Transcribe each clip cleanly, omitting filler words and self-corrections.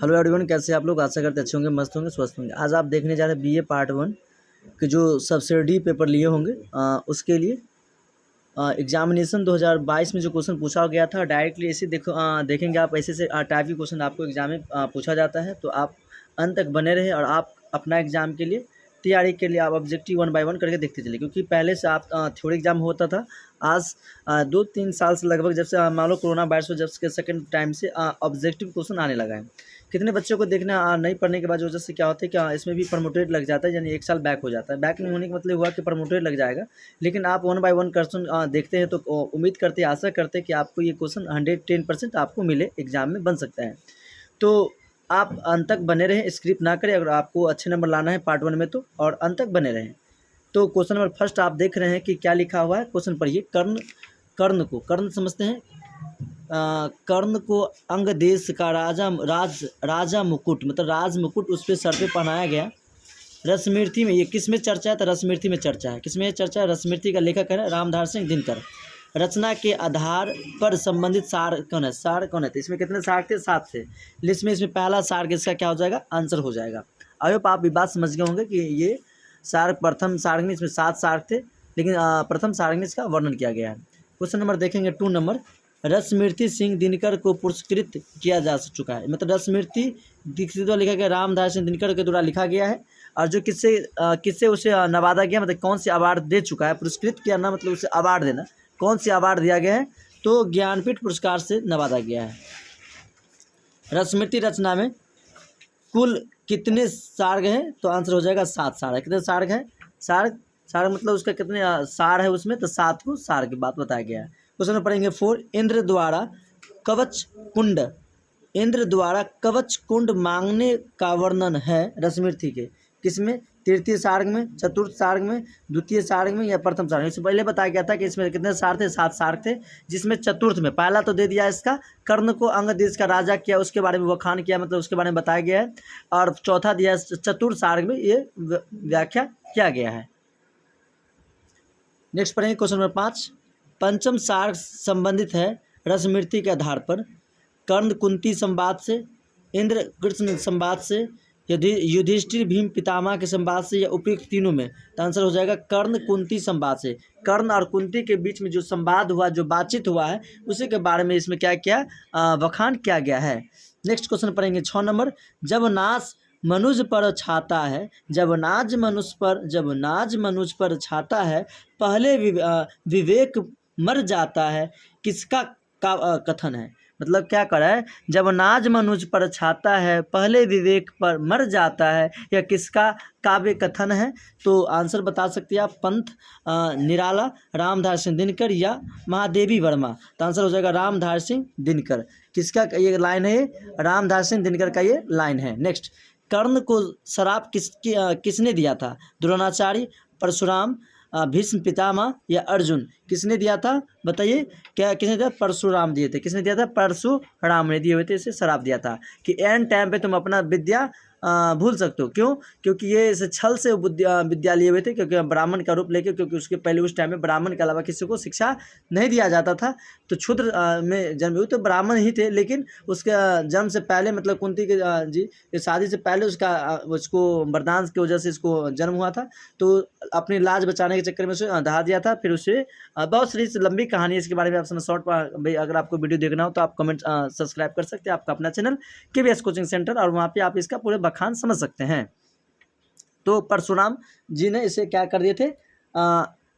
Hello everyone, कैसे आप लोग? आशा करते अच्छे होंगे, मस्त होंगे, स्वस्थ होंगे। आज आप देखने जा रहे हैं बीए पार्ट 1 के जो सब्सिडी पेपर लिए होंगे उसके लिए एग्जामिनेशन 2022 में जो क्वेश्चन पूछा गया था डायरेक्टली ऐसे देखेंगे आप। ऐसे से टाइप के क्वेश्चन आपको एग्जाम में पूछा जाता है, तो आप अंत तक बने रहे और आप अपना एग्ज़ाम के लिए तैयारी के लिए आप ऑब्जेक्टिव 1 बाय 1 करके देखते चले। क्योंकि पहले से आप थ्योरी एग्जाम होता था। आज 2-3 साल से लगभग जब से मान लो कोरोना वायरस हो, जब से सेकंड टाइम से ऑब्जेक्टिव क्वेश्चन आने लगा है। कितने बच्चों को देखना नहीं पढ़ने के बाद वजह से क्या होता है, क्या इसमें भी प्रमोटेड लग जाता है, यानी 1 साल बैक हो जाता है। बैक नहीं होने का मतलब हुआ कि प्रमोटेड लग जाएगा। लेकिन आप 1 बाय 1 क्वेश्चन देखते हैं तो उम्मीद करते हैं, आशा करते हैं कि आपको ये क्वेश्चन 110% आपको मिले, एग्जाम में बन सकता है। तो आप अंत तक बने रहें, स्किप ना करें। अगर आपको अच्छे नंबर लाना है पार्ट 1 में तो, और अंत तक बने रहें। तो क्वेश्चन नंबर फर्स्ट आप देख रहे हैं कि क्या लिखा हुआ है। क्वेश्चन पढ़िए। कर्ण समझते हैं। कर्ण को अंग देश का राजा मुकुट, मतलब राज मुकुट उस पर सर पे पहनाया गया। रसमिर्थी में ये किस में चर्चा है? तो रसमिर्थी में चर्चा है। किस में चर्चा है? रसमिर्थी का लेखक है रामधार सिंह दिनकर। रचना के आधार पर संबंधित सार कौन है? सार कौन है? तो इसमें कितने सार थे? 7 थे। लिस्ट में इसमें पहला सार किसका क्या हो जाएगा? आंसर हो जाएगा। आई होप आप ये बात समझ गए होंगे कि ये सार प्रथम सारंगी, इसमें 7 सार थे, लेकिन प्रथम सारंगी इसका वर्णन किया गया है। क्वेश्चन नंबर देखेंगे 2 नंबर। रसमिर्थी सिंह दिनकर को पुरस्कृत किया जा चुका है। मतलब रसमिर्थी दीक्षित द्वारा लिखा गया, रामधार सिंह दिनकर के द्वारा लिखा गया है। और जो किससे उसे नवाजा गया, मतलब कौन से अवार्ड दे चुका है? पुरस्कृत किया ना, मतलब उसे अवार्ड देना। कौन से अवार्ड दिया गया है? तो ज्ञानपीठ पुरस्कार से नवाजा गया है। रसमिर्थी रचना में कुल कितने सार्ग हैं? तो आंसर हो जाएगा 7 सार्ग है। कितने सार्ग हैं? सार्ग मतलब उसका कितने सार है उसमें, तो 7 को सार की बात बताया गया है। क्वेश्चन में पढ़ेंगे 4। इंद्र द्वारा कवच कुंड मांगने का वर्णन है रसमिर्थी के किसमें? तृतीय सार्ग में, चतुर्थ सार्ग में, द्वितीय सार्ग में या प्रथम सार्ग में? इससे पहले बताया गया था कि इसमें कितने सार थे? 7 सार्ग थे, जिसमें चतुर्थ में पहला तो दे दिया इसका, कर्ण को अंग देश का राजा किया, उसके बारे में वखान किया, मतलब उसके बारे में बताया गया है। और चौथा दिया चतुर्थ सार्ग में ये व्याख्या किया गया है। नेक्स्ट पढ़ेंगे क्वेश्चन नंबर 5। पंचम सार्ग संबंधित है रसमिर्थी के आधार पर कर्ण कुंती संवाद से, इंद्र कृष्ण संवाद से, युधिष्ठिर भीम पितामह के संवाद से, या उपयुक्त तीनों में? तो आंसर हो जाएगा कर्ण कुंती संवाद से। कर्ण और कुंती के बीच में जो संवाद हुआ, जो बातचीत हुआ है, उसी के बारे में इसमें क्या किया? वखान किया गया है। नेक्स्ट क्वेश्चन पढ़ेंगे 6 नंबर। जब नाज मनुज पर छाता है, जब नाज मनुज पर छाता है, पहले विवेक मर जाता है, किसका कथन है? मतलब क्या करा है? जब नाज मनुज पर छाता है, पहले विवेक पर मर जाता है, यह किसका काव्य कथन है? तो आंसर बता सकते हैं आप। पंथ निराला, रामधार सिंह दिनकर या महादेवी वर्मा? तो आंसर हो जाएगा रामधार सिंह दिनकर। किसका ये लाइन है? रामधार सिंह दिनकर का ये लाइन है। नेक्स्ट, कर्ण को शराप किसने दिया था? द्रोणाचार्य, परशुराम, भीष्म पितामह या अर्जुन? किसने दिया था? बताइए, क्या किसने दिया? परशुराम दिए थे। किसने दिया था? परशुराम ने दिए हुए थे, इसे शराप दिया था कि एंड टाइम पे तुम अपना विद्या भूल सकते हो। क्यों? क्योंकि ये इसे छल से विद्या लिए हुए थे, क्योंकि ब्राह्मण का रूप लेके, क्योंकि उसके पहले उस टाइम में ब्राह्मण के अलावा किसी को शिक्षा नहीं दिया जाता था। तो क्षुद्र में जन्म हुए तो ब्राह्मण ही थे, लेकिन उसके जन्म से पहले, मतलब कुंती के जी शादी से पहले उसको वरदान की वजह से इसको जन्म हुआ था। तो अपनी लाज बचाने के चक्कर में उसे दहा दिया था। फिर उसे बहुत सारी लंबी कहानी है इसके बारे में। आप शॉर्ट भाई, अगर आपको वीडियो देखना हो तो आप कमेंट सब्सक्राइब कर सकते हैं आपका अपना चैनल KVS कोचिंग सेंटर, और वहाँ पे आप इसका पूरे बखान समझ सकते हैं। तो परशुराम जी ने इसे क्या कर दिए थे?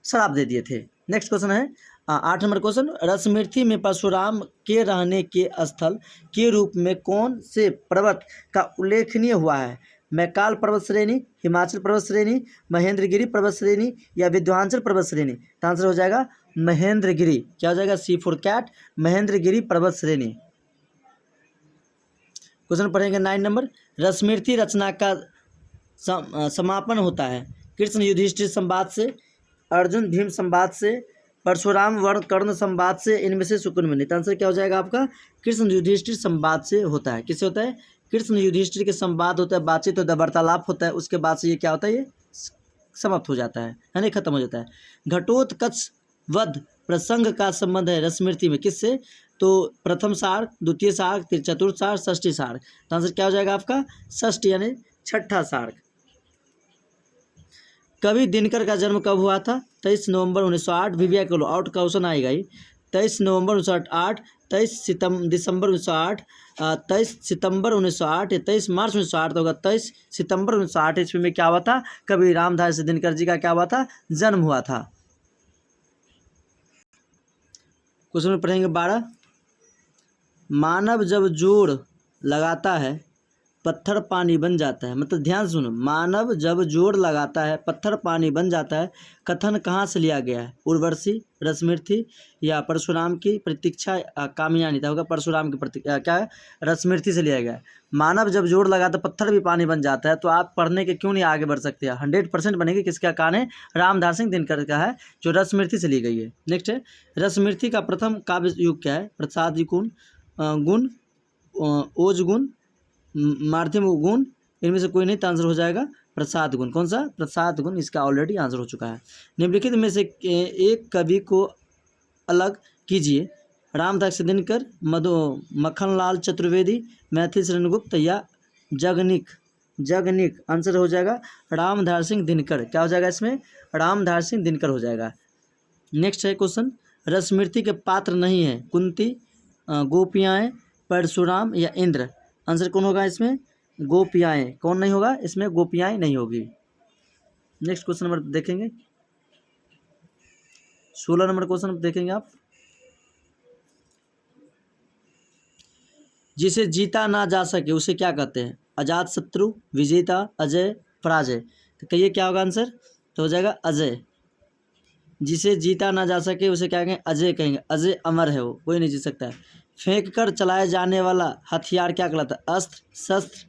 श्राप दे दिए थे। नेक्स्ट क्वेश्चन है 8 नंबर क्वेश्चन। रसमिर्थी में परशुराम के रहने के स्थल के रूप में कौन से पर्वत का उल्लेखनीय हुआ है? मैकाल पर्वत श्रेणी, हिमाचल पर्वत श्रेणी, महेंद्रगिरी पर्वत श्रेणी या विंध्याचल पर्वत श्रेणी? तो आंसर हो जाएगा महेंद्रगिरी। क्या हो जाएगा? C for कैट, महेंद्रगिरी पर्वत श्रेणी। क्वेश्चन पढ़ेंगे 9 नंबर। रसमिर्थी रचना का समापन होता है कृष्ण युधिष्ठिर संवाद से, अर्जुन भीम संवाद से, परशुराम वर्ण कर्ण संवाद से, इनमें से सुकून में? तो आंसर क्या हो जाएगा आपका? कृष्ण युधिष्ठिर संवाद से होता है। किससे होता है? कृष्ण युधिष्ठिर के संवाद होता है, बातचीत होता है, वार्तालाप होता है। उसके बाद से ये क्या होता है? ये समाप्त हो जाता है, यानी खत्म हो जाता है। घटोत्कच वध प्रसंग का संबंध है रसमृति में किससे? तो प्रथम सार्क, द्वितीय सार्क, चतुर्थ सार्क, षष्ठी सार्क। तो आंसर क्या हो जाएगा आपका? षष्ठी यानी छठा सार्क। कवि दिनकर का जन्म कब हुआ था? 23 नवंबर 1908। विवेक लो आउट क्वेश्चन आएगा ही। 23 नवंबर 1908, 23 दिसंबर 1908, 23 सितंबर 1908 या 23 मार्च 1908 तो होगा 23 सितंबर 1908 ईस्वी में क्या हुआ था? कवि रामधारी सिंह दिनकर जी का क्या हुआ था? जन्म हुआ था। क्वेश्चन में पढ़ेंगे 12। मानव जब जोर लगाता है पत्थर पानी बन जाता है। मतलब ध्यान सुनो, मानव जब जोर लगाता है पत्थर पानी बन जाता है। कथन कहाँ से लिया गया है? उर्वशी, रसमृति या परशुराम की प्रतीक्षा कामयानी था? होगा परशुराम की क्या है? रसमृति से लिया गया है। मानव जब जोर लगाता है पत्थर भी पानी बन जाता है। तो आप पढ़ने के क्यों नहीं आगे बढ़ सकते हैं? 100% बनेगी। किसका कान है? रामधारी सिंह दिनकर का है, जो रसमृति से ली गई है। नेक्स्ट है, रसमृति का प्रथम काव्य युग क्या है? प्रसाद गुण, गुण, ओज गुण, माध्यम गुण, इनमें से कोई नहीं। तो आंसर हो जाएगा प्रसाद गुण। कौन सा? प्रसाद गुण। इसका ऑलरेडी आंसर हो चुका है। निम्नलिखित में से एक कवि को अलग कीजिए। रामधारी सिंह दिनकर, मक्खनलाल चतुर्वेदी, मैथिली शरण गुप्त या जगनिक। जगनिक आंसर हो जाएगा रामधारी सिंह दिनकर। क्या हो जाएगा इसमें? रामधारी सिंह दिनकर हो जाएगा। नेक्स्ट है क्वेश्चन, रसमृति के पात्र नहीं है। कुंती, गोपियाँ, परशुराम या इंद्र। आंसर कौन होगा इसमें? गोपियाँ। कौन नहीं होगा इसमें? गोपियाँ नहीं होगी। नेक्स्ट क्वेश्चन नंबर देखेंगे, 16 नंबर क्वेश्चन देखेंगे आप। जिसे जीता ना जा सके उसे क्या कहते हैं? अजात शत्रु, विजेता, अजय, पराजय। तो कहिए क्या होगा आंसर? तो हो जाएगा अजय। जिसे जीता ना जा सके उसे क्या कहेंगे? अजय कहेंगे। अजय अमर है, वो कोई नहीं जीत सकता है। फेंक कर चलाए जाने वाला हथियार क्या कहलाता है? अस्त्र, शस्त्र,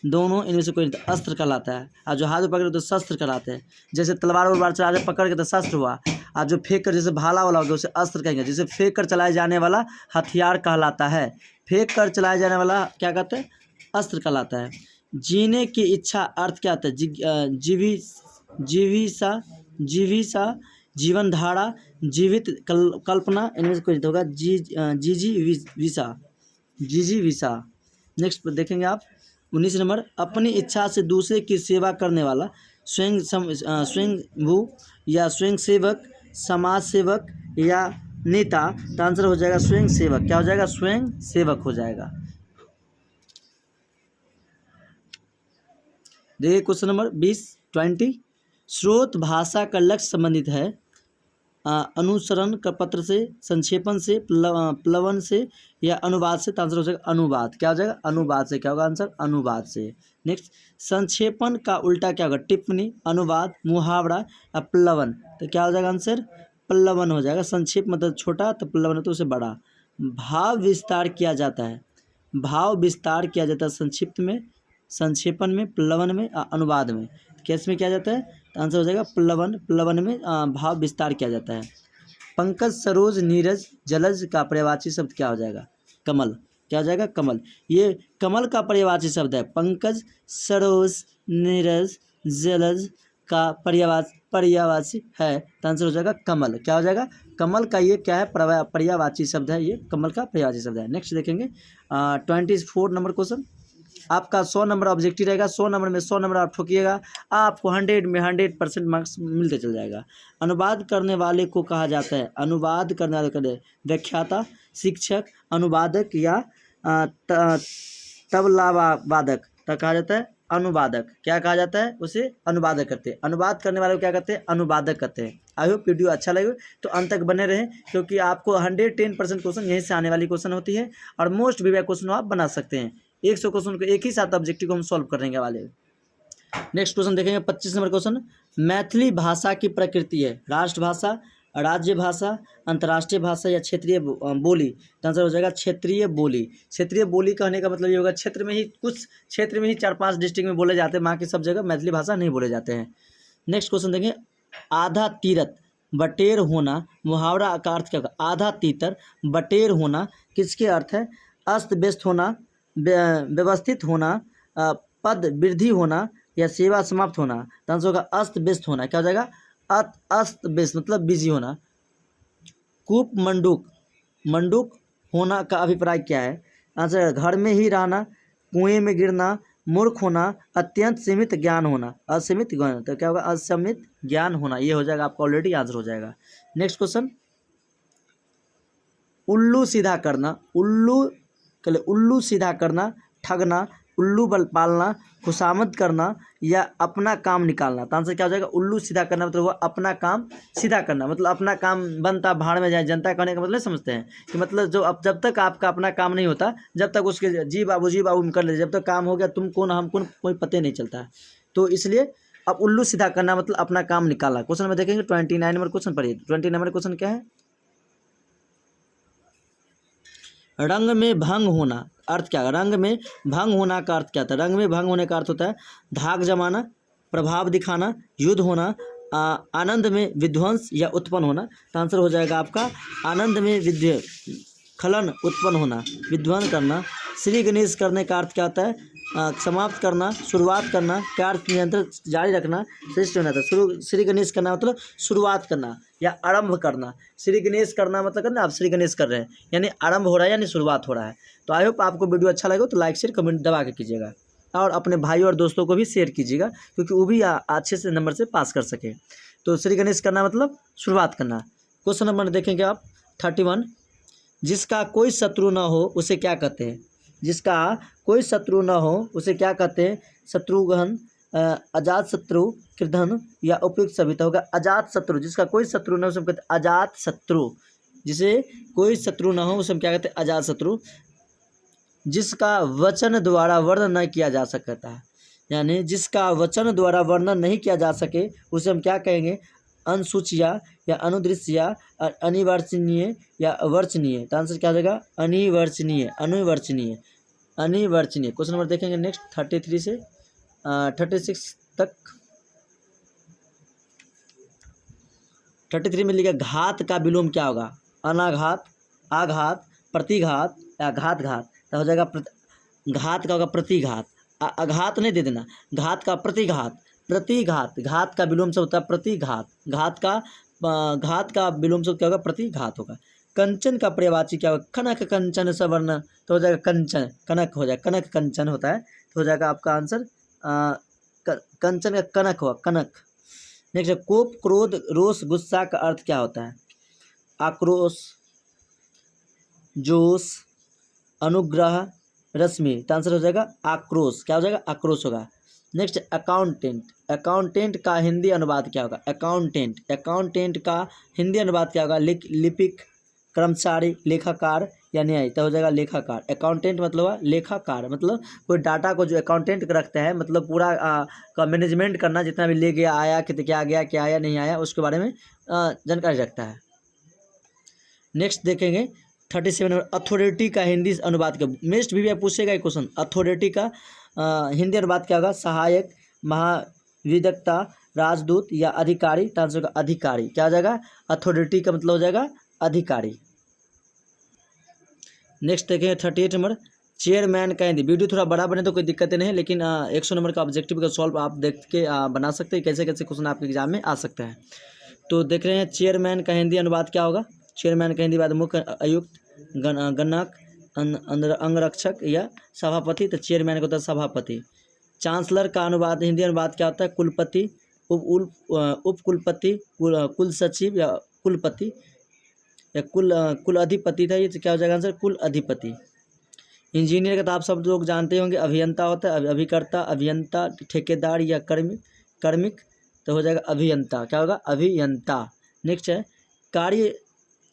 दोनों, इनमें से कोई नहीं। तो अस्त्र कहलाता है। और जो हाथ में पकड़े तो शस्त्र कहलाते हैं। जैसे तलवार वलवार चला के पकड़ के तो शस्त्र हुआ। और जो फेंक कर जैसे भाला वाला हो गया उसे अस्त्र कहेंगे। जिसे फेंक कर चलाए जाने वाला हथियार कहलाता है। फेंक कर चलाए जाने वाला क्या कहते हैं? अस्त्र कहलाता है। जीने की इच्छा अर्थ क्या होता है? जीविसा, जीविसा, जीवन धारा, जीवित, कल्पना, इनमें से कोई होगा विसा, जीजी विसा। नेक्स्ट देखेंगे आप 19 नंबर, अपनी इच्छा से दूसरे की सेवा करने वाला स्वयंभू या स्वयं सेवक, समाज सेवक या नेता। तो आंसर हो जाएगा स्वयं सेवक। क्या हो जाएगा? स्वयं सेवक हो जाएगा। देखिए क्वेश्चन नंबर 20। स्रोत भाषा का लक्ष्य संबंधित है अनुसरण का पत्र से, संक्षेपण से, प्लवन से या अनुवाद से। तो आंसर हो जाएगा अनुवाद। क्या हो जाएगा? अनुवाद से। क्या होगा आंसर? अनुवाद से। नेक्स्ट, संक्षेपण का उल्टा क्या होगा? टिप्पणी, अनुवाद, मुहावरा या प्लवन। तो क्या हो जाएगा आंसर? प्लवन हो जाएगा। संक्षेप मतलब छोटा, तो प्लवन तो उसे बड़ा। भाव विस्तार किया जाता है। भाव विस्तार किया जाता है संक्षिप्त में, संक्षेपण में, प्लवन में, अनुवाद में। कैसे में किया जाता है? तो आंसर हो जाएगा प्लवन। प्लवन में भाव विस्तार किया जाता है। पंकज, सरोज, नीरज, जलज का पर्यायवाची शब्द क्या हो जाएगा? कमल। क्या हो जाएगा? कमल। ये कमल का पर्यायवाची शब्द है। पंकज, सरोज, नीरज, जलज का पर्यायवाची है। तो आंसर हो जाएगा कमल। क्या हो जाएगा? कमल का ये क्या है? पर्यायवाची शब्द है। ये कमल का पर्यायवाची शब्द है। नेक्स्ट देखेंगे 24 नंबर क्वेश्चन। आपका 100 नंबर ऑब्जेक्टिव रहेगा। 100 नंबर में 100 नंबर आप ठोकिएगा, आपको 100 में 100% मार्क्स मिलते चल जाएगा। अनुवाद करने वाले को कहा जाता है? अनुवाद करने वाले व्याख्याता, शिक्षक, अनुवादक या तबला वादक। तो कहा जाता है अनुवादक। क्या कहा जाता है? उसे अनुवादक कहते हैं। अनुवाद करने वाले को क्या कहते हैं? अनुवादक कहते हैं। आई होप वीडियो अच्छा लगे तो अंत तक बने रहें, क्योंकि आपको 110% क्वेश्चन यहीं से आने वाली क्वेश्चन होती है और मोस्ट वीवियस क्वेश्चन आप बना सकते हैं। 100 क्वेश्चन को एक ही साथ ऑब्जेक्टिव को हम सॉल्व करेंगे वाले। नेक्स्ट क्वेश्चन देखेंगे 25 नंबर क्वेश्चन। मैथिली भाषा की प्रकृति है राष्ट्रभाषा, राज्य भाषा, अंतर्राष्ट्रीय भाषा या क्षेत्रीय बोली। तो आंसर हो जाएगा क्षेत्रीय बोली। क्षेत्रीय बोली कहने का मतलब ये होगा क्षेत्र में ही, कुछ क्षेत्र में ही 4-5 डिस्ट्रिक्ट में बोले जाते हैं, बाकी सब जगह मैथिली भाषा नहीं बोले जाते हैं। नेक्स्ट क्वेश्चन देखें, आधा तीरथ बटेर होना, मुहावरा का अर्थ क्या होगा? आधा तीतर बटेर होना किसके अर्थ है? अस्त व्यस्त होना, व्यवस्थित होना, पद वृद्धि होना या सेवा समाप्त होना। तो आंसर होगा अस्त व्यस्त होना। क्या हो जाएगा? अस्त व्यस्त मतलब बिजी होना। कूप मंडूक, मंडूक होना का अभिप्राय क्या है? आंसर घर में ही रहना, कुएं में गिरना, मूर्ख होना, अत्यंत सीमित ज्ञान होना, असीमित ज्ञान। तो क्या होगा? असीमित ज्ञान होना। ये हो जाएगा आपका, ऑलरेडी आंसर हो जाएगा। नेक्स्ट क्वेश्चन, उल्लू सीधा करना, उल्लू सीधा करना, ठगना, उल्लू बल पालना, खुशामद करना या अपना काम निकालना। तो आंसर क्या हो जाएगा? उल्लू सीधा करना मतलब वो अपना काम सीधा करना, मतलब अपना काम बनता भाड़ में जाए जनता कहने का मतलब समझते हैं कि मतलब जो अब जब तक आपका अपना काम नहीं होता, जब तक उसके जी बाबू कर लेते, जब तक काम हो गया तुम कौन हम कौन कोई पता नहीं चलता है। तो इसलिए अब उल्लू सीधा करना मतलब अपना काम निकालना। क्वेश्चन में देखेंगे 29 नंबर क्वेश्चन पढ़िए। 20 नंबर क्वेश्चन क्या है? रंग में भंग होना अर्थ क्या है? रंग में भंग होना का अर्थ क्या था? रंग में भंग होने का अर्थ होता है धाक जमाना, प्रभाव दिखाना, युद्ध होना, आनंद में विध्वंस या उत्पन्न होना। तो आंसर हो जाएगा आपका आनंद में खलन उत्पन्न होना, विध्वंस करना। श्री गणेश करने का अर्थ क्या होता है? समाप्त करना, शुरुआत करना, कार्य नियंत्रण जारी रखना, श्रेष्ठ होना था। श्री गणेश करना मतलब शुरुआत करना या आरंभ करना। श्री गणेश करना मतलब करना, आप श्री गणेश कर रहे हैं यानी आरंभ हो रहा है यानी शुरुआत हो रहा है। तो आई होप आपको वीडियो अच्छा लगे तो लाइक शेयर कमेंट दबा के कीजिएगा और अपने भाई और दोस्तों को भी शेयर कीजिएगा क्योंकि वो भी अच्छे से नंबर से पास कर सके। तो श्री गणेश करना मतलब शुरुआत करना। क्वेश्चन नंबर देखेंगे आप 31, जिसका कोई शत्रु न हो उसे क्या कहते हैं? जिसका कोई शत्रु न हो उसे क्या कहते हैं? शत्रुघ्न, अजात शत्रु, कृधन या उपयुक्त सभी। तो होगा अजात शत्रु। जिसका कोई शत्रु न हो उसे हम कहते हैं अजात शत्रु। जिसे कोई शत्रु न हो उसे हम क्या कहते हैं? अजात शत्रु। जिसका वचन द्वारा वर्णन न किया जा सकता है, यानी जिसका वचन द्वारा वर्णन नहीं किया जा सके उसे हम क्या कहेंगे? अनसूचिया या अनुदृश्य या अनिवर्चनीय या वर्चनीय। तो आंसर क्या हो जाएगा? अनिवर्चनीय, अनुवर्चनीय, अनिवर्चनीय। क्वेश्चन नंबर देखेंगे नेक्स्ट 33 से 36 तक। 33 में लिखा घात का विलोम क्या होगा? अनाघात, आघात, प्रतिघात या घात घात। तो हो जाएगा घात का होगा प्रतिघात। आघात नहीं दे देना, घात का प्रतिघात, प्रतिघात। घात का विलोम शब्द होता है प्रतिघात। घात का विलोम शब्द क्या होगा? प्रतिघात होगा। कंचन का पर्यायवाची क्या होगा? कनक कंचन सवर्ण। तो हो जाएगा कंचन, कनक हो जाएगा, कनक कंचन होता है तो हो जाएगा आपका आंसर कंचन का कनक हुआ, कनक। नेक्स्ट है कोप, क्रोध, रोष, गुस्सा का अर्थ क्या होता है? आक्रोश, जोश, अनुग्रह, रश्मि। तो आंसर हो जाएगा आक्रोश। क्या हो जाएगा? आक्रोश होगा। Next accountant. अकाउंटेंट का हिंदी अनुवाद क्या होगा? अकाउंटेंट, अकाउंटेंट का हिंदी अनुवाद क्या होगा? लिपिक, कर्मचारी, लेखाकार या न्यायी। तो हो जाएगा लेखाकार। अकाउंटेंट मतलब लेखाकार, मतलब कोई डाटा को जो अकाउंटेंट रखता है मतलब पूरा का मैनेजमेंट करना, जितना भी ले गया आया, क्या गया क्या आया नहीं आया उसके बारे में जानकारी रखता है। नेक्स्ट देखेंगे 37 नंबर, अथॉरिटी का हिंदी अनुवाद क्या? नेक्स्ट भी पूछेगा ये क्वेश्चन। अथॉरिटी का हिंदी अनुवाद क्या होगा? सहायक, महाविदग्धता, राजदूत या अधिकारी। तो आंसर होगा अधिकारी। क्या हो जाएगा? अथॉरिटी का मतलब हो जाएगा अधिकारी। नेक्स्ट देखेंगे 38 नंबर, चेयरमैन का हिंदी। वीडियो थोड़ा बड़ा बने तो कोई दिक्कत नहीं है, लेकिन 100 नंबर का ऑब्जेक्टिव का सॉल्व आप देख के बना सकते हैं। कैसे कैसे क्वेश्चन आपके एग्जाम में आ सकते हैं। तो देख रहे हैं चेयरमैन का हिंदी अनुवाद क्या होगा? चेयरमैन का हिंदी अनुवाद मुख्य आयुक्त, गणक, अंगरक्षक या सभापति। तो चेयरमैन का होता है सभापति। चांसलर का अनुवाद हिंदी अनुवाद क्या होता है? कुलपति, उप कुलपति, कुल सचिव या कुलपति या कुल अधिपति था। ये क्या हो जाएगा आंसर? कुल अधिपति। इंजीनियर का तो आप सब लोग जानते होंगे अभियंता होता है, अभिकर्ता, अभियंता, ठेकेदार या कार्मिक। तो हो जाएगा अभियंता। क्या होगा? अभियंता। नेक्स्ट है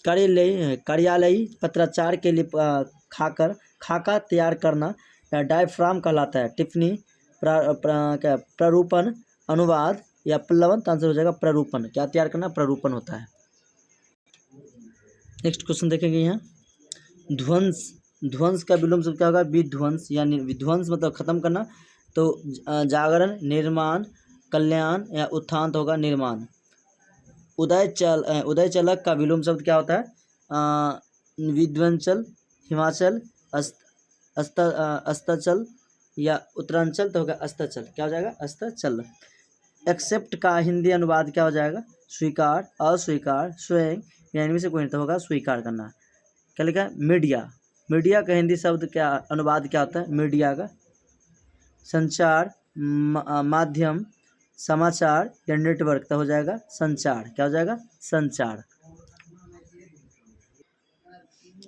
कार्यालयी पत्राचार के लिए खाका तैयार करना डायफ्राम कहलाता है। टिप्पणी, प्रारूपण, अनुवाद या पल्लवन। तो आंसर हो जाएगा प्रारूपण। क्या तैयार करना? प्रारूपण होता है। नेक्स्ट क्वेश्चन देखेंगे यहाँ ध्वंस। ध्वंस का विलोम शब्द क्या होगा? विध्वंस, यानी विध्वंस मतलब खत्म करना। तो जागरण, निर्माण, कल्याण या उत्थान। तो होगा निर्माण। उदयचलक का विलोम शब्द क्या होता है? विध्वंचल, हिमाचल, अस्ताचल या उत्तरांचल। तो होगा अस्ताचल। क्या हो जाएगा? अस्ताचल। एक्सेप्ट का हिंदी अनुवाद क्या हो जाएगा? स्वीकार, अस्वीकार, स्वयं, या इनमें से कोई नहीं तो होगा स्वीकार करना। क्या लिखा है? मीडिया। मीडिया का हिंदी शब्द क्या, अनुवाद क्या होता है? मीडिया का संचार, माध्यम, समाचार या नेटवर्क, तो हो जाएगा संचार। क्या हो जाएगा? संचार।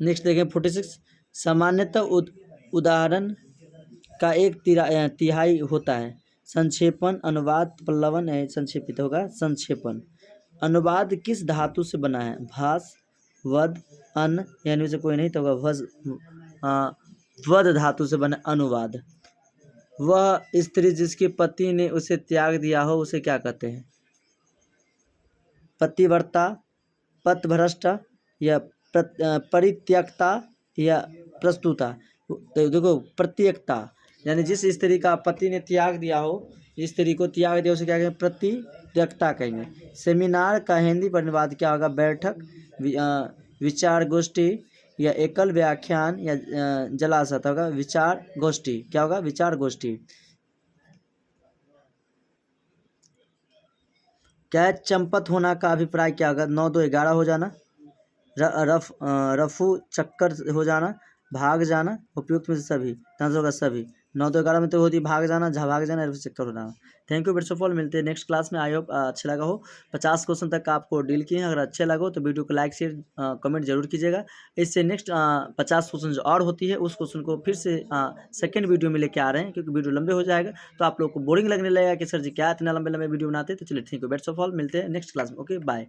नेक्स्ट देखें 46। सामान्यतः उदाहरण का एक तिहाई होता है। संक्षेपण, अनुवाद, पल्लवन है संक्षेपित होगा संक्षेपण। अनुवाद किस धातु से बना है? भास, वध, अन्न या इनमें से कोई नहीं तो होगा वध धातु से बना अनुवाद। वह स्त्री जिसके पति ने उसे त्याग दिया हो उसे क्या कहते हैं? पतिव्रता, पथभ्रष्ट या परित्यक्ता या प्रस्तुता। तो देखो प्रत्यक्ता यानी जिस स्त्री का पति ने त्याग दिया हो, जिस स्त्री को त्याग दिया उसे क्या कहेंगे? प्रतित्यक्ता कहेंगे। सेमिनार का हिंदी पर अनुवाद क्या होगा? बैठक, विचार गोष्ठी या एकल व्याख्यान या जलाशय, होगा विचार गोष्ठी। क्या होगा? विचार गोष्ठी। कैच चंपत होना का अभिप्राय क्या होगा? 9 2 11 हो जाना, रफू चक्कर हो जाना, भाग जाना, उपयुक्त में से सभी, आंसर होगा सभी। 9 2 11 में तो होती भाग जाना, भाग जाना, रफू चक्कर होना। Thank you best of all, मिलते हैं नेक्स्ट क्लास में। आई होप अच्छा लगा हो। 50 क्वेश्चन तक आपको डील किए हैं। अगर अच्छे लगा हो तो वीडियो को लाइक शेयर कमेंट जरूर कीजिएगा। इससे नेक्स्ट 50 क्वेश्चन जो और होती है उस क्वेश्चन को फिर से सेकेंड वीडियो में लेके आ रहे हैं, क्योंकि वीडियो लंबे हो जाएगा तो आप लोग को बोरिंग लगने लगेगा कि सर जी क्या इतना लंबे लंबे वीडियो बनाते हैं। तो चलिए ठीक है, बेस्ट ऑफ ऑल, मिलते हैं नेक्स्ट क्लास में। Okay bye.